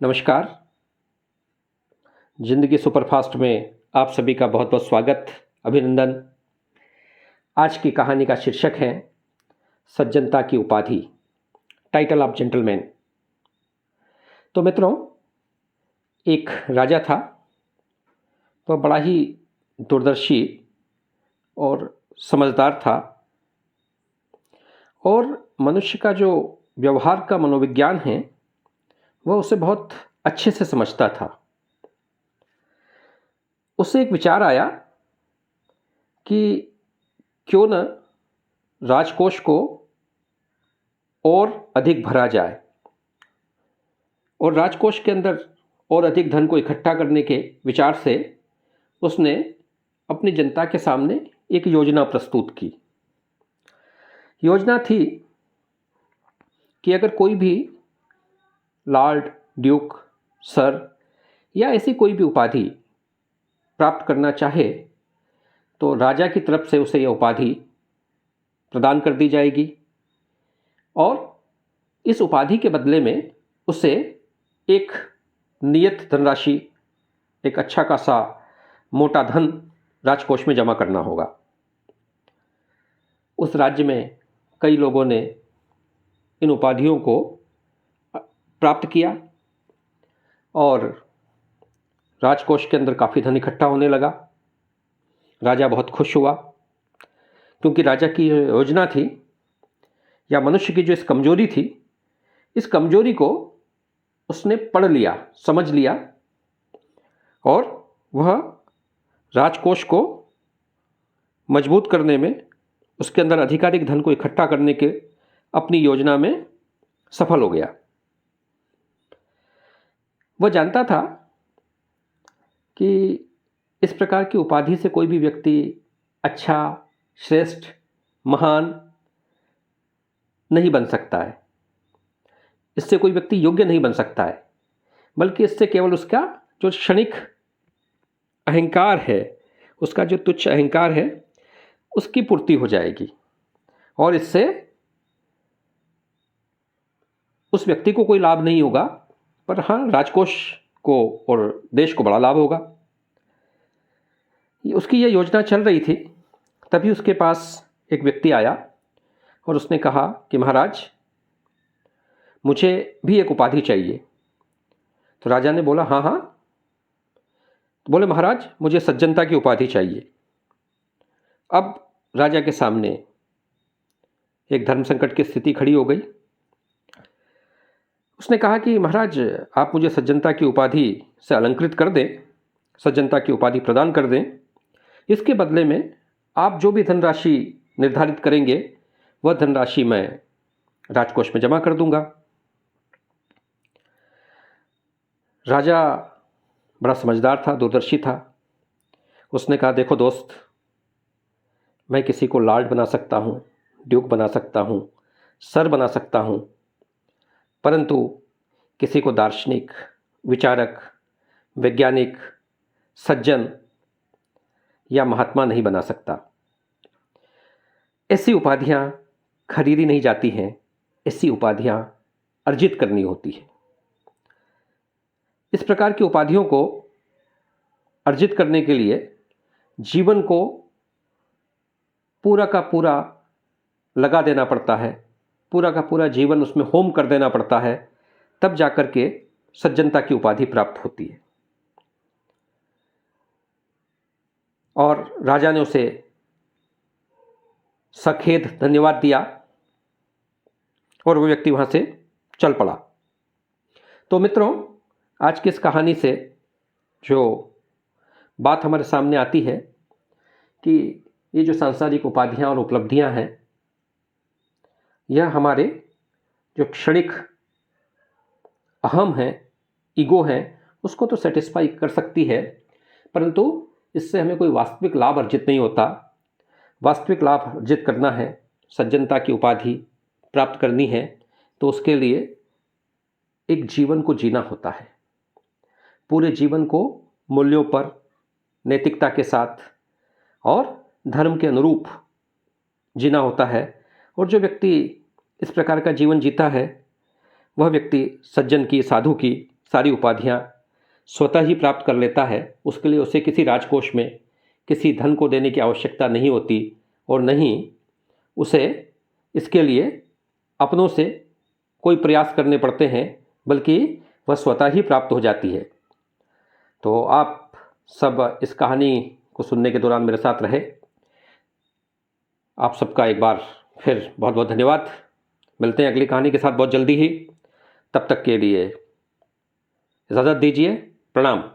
नमस्कार। ज़िंदगी सुपरफास्ट में आप सभी का बहुत बहुत स्वागत, अभिनंदन। आज की कहानी का शीर्षक है सज्जनता की उपाधि, टाइटल ऑफ जेंटलमैन। तो मित्रों, एक राजा था। वह बड़ा ही दूरदर्शी और समझदार था और मनुष्य का जो व्यवहार का मनोविज्ञान है वह उसे बहुत अच्छे से समझता था। उसे एक विचार आया कि क्यों न राजकोष को और अधिक भरा जाए और राजकोष के अंदर और अधिक धन को इकट्ठा करने के विचार से उसने अपनी जनता के सामने एक योजना प्रस्तुत की। योजना थी कि अगर कोई भी लॉर्ड, ड्यूक, सर या ऐसी कोई भी उपाधि प्राप्त करना चाहे तो राजा की तरफ से उसे यह उपाधि प्रदान कर दी जाएगी और इस उपाधि के बदले में उसे एक नियत धनराशि, एक अच्छा खासा मोटा धन राजकोष में जमा करना होगा। उस राज्य में कई लोगों ने इन उपाधियों को प्राप्त किया और राजकोष के अंदर काफ़ी धन इकट्ठा होने लगा। राजा बहुत खुश हुआ क्योंकि राजा की योजना थी या मनुष्य की जो इस कमजोरी थी, इस कमजोरी को उसने पढ़ लिया, समझ लिया और वह राजकोष को मजबूत करने में, उसके अंदर अधिकाधिक धन को इकट्ठा करने के अपनी योजना में सफल हो गया। वह जानता था कि इस प्रकार की उपाधि से कोई भी व्यक्ति अच्छा, श्रेष्ठ, महान नहीं बन सकता है। इससे कोई व्यक्ति योग्य नहीं बन सकता है, बल्कि इससे केवल उसका जो क्षणिक अहंकार है, उसका जो तुच्छ अहंकार है, उसकी पूर्ति हो जाएगी और इससे उस व्यक्ति को कोई लाभ नहीं होगा, पर हाँ, राजकोष को और देश को बड़ा लाभ होगा। उसकी यह योजना चल रही थी। तभी उसके पास एक व्यक्ति आया और उसने कहा कि महाराज, मुझे भी एक उपाधि चाहिए। तो राजा ने बोला हाँ हाँ। तो बोले महाराज, मुझे सज्जनता की उपाधि चाहिए। अब राजा के सामने एक धर्म संकट की स्थिति खड़ी हो गई। उसने कहा कि महाराज, आप मुझे सज्जनता की उपाधि से अलंकृत कर दें, सज्जनता की उपाधि प्रदान कर दें। इसके बदले में आप जो भी धनराशि निर्धारित करेंगे वह धनराशि मैं राजकोष में जमा कर दूंगा। राजा बड़ा समझदार था, दूरदर्शी था। उसने कहा देखो दोस्त, मैं किसी को लॉर्ड बना सकता हूँ, ड्यूक बना सकता हूँ, सर बना सकता हूँ, परंतु किसी को दार्शनिक, विचारक, वैज्ञानिक, सज्जन या महात्मा नहीं बना सकता। ऐसी उपाधियां खरीदी नहीं जाती हैं, ऐसी उपाधियां अर्जित करनी होती है। इस प्रकार की उपाधियों को अर्जित करने के लिए जीवन को पूरा का पूरा लगा देना पड़ता है, पूरा का पूरा जीवन उसमें होम कर देना पड़ता है, तब जाकर के सज्जनता की उपाधि प्राप्त होती है। और राजा ने उसे सखेद धन्यवाद दिया और वो व्यक्ति वहाँ से चल पड़ा। तो मित्रों, आज की इस कहानी से जो बात हमारे सामने आती है कि ये जो सांसारिक उपाधियाँ और उपलब्धियाँ हैं, यह हमारे जो क्षणिक अहम है, ईगो है, उसको तो सेटिस्फाई कर सकती है, परंतु इससे हमें कोई वास्तविक लाभ अर्जित नहीं होता। वास्तविक लाभ अर्जित करना है, सज्जनता की उपाधि प्राप्त करनी है, तो उसके लिए एक जीवन को जीना होता है। पूरे जीवन को मूल्यों पर, नैतिकता के साथ और धर्म के अनुरूप जीना होता है। और जो व्यक्ति इस प्रकार का जीवन जीता है, वह व्यक्ति सज्जन की, साधु की, सारी उपाधियां स्वतः ही प्राप्त कर लेता है, उसके लिए उसे किसी राजकोष में किसी धन को देने की आवश्यकता नहीं होती और न ही उसे इसके लिए अपनों से कोई प्रयास करने पड़ते हैं, बल्कि वह स्वतः ही प्राप्त हो जाती है। तो आप सब इस कहानी को सुनने के दौरान मेरे साथ रहे। आप सबका एक बार फिर बहुत बहुत धन्यवाद। मिलते हैं अगली कहानी के साथ बहुत जल्दी ही। तब तक के लिए इजाज़त दीजिए। प्रणाम।